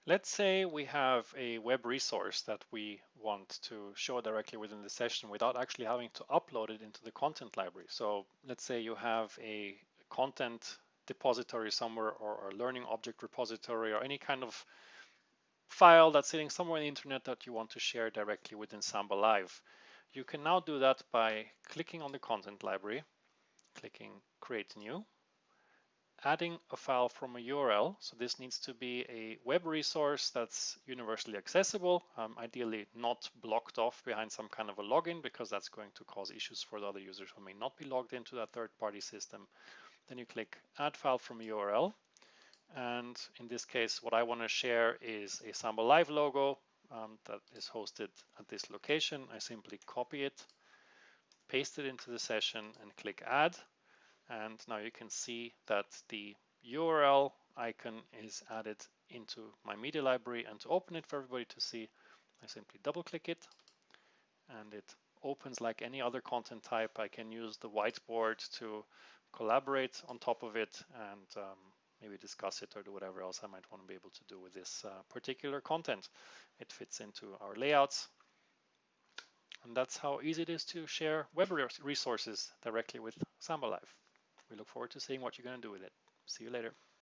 Let's say we have a web resource that we want to show directly within the session without actually having to upload it into the content library. So let's say you have a content depository somewhere or a learning object repository or any kind of file that's sitting somewhere on the internet that you want to share directly within Samba Live. You can now do that by clicking on the content library, clicking Create New, adding a file from a URL. So this needs to be a web resource that's universally accessible, ideally not blocked off behind some kind of a login, because that's going to cause issues for the other users who may not be logged into that third-party system. Then you click Add File from URL. And in this case, what I want to share is a Samba Live logo that is hosted at this location. I simply copy it, paste it into the session, and click Add. And now you can see that the URL icon is added into my media library. And to open it for everybody to see, I simply double click it and it opens like any other content type. I can use the whiteboard to collaborate on top of it and maybe discuss it or do whatever else I might want to be able to do with this particular content. It fits into our layouts. And that's how easy it is to share web resources directly with Samba Live. We look forward to seeing what you're going to do with it. See you later.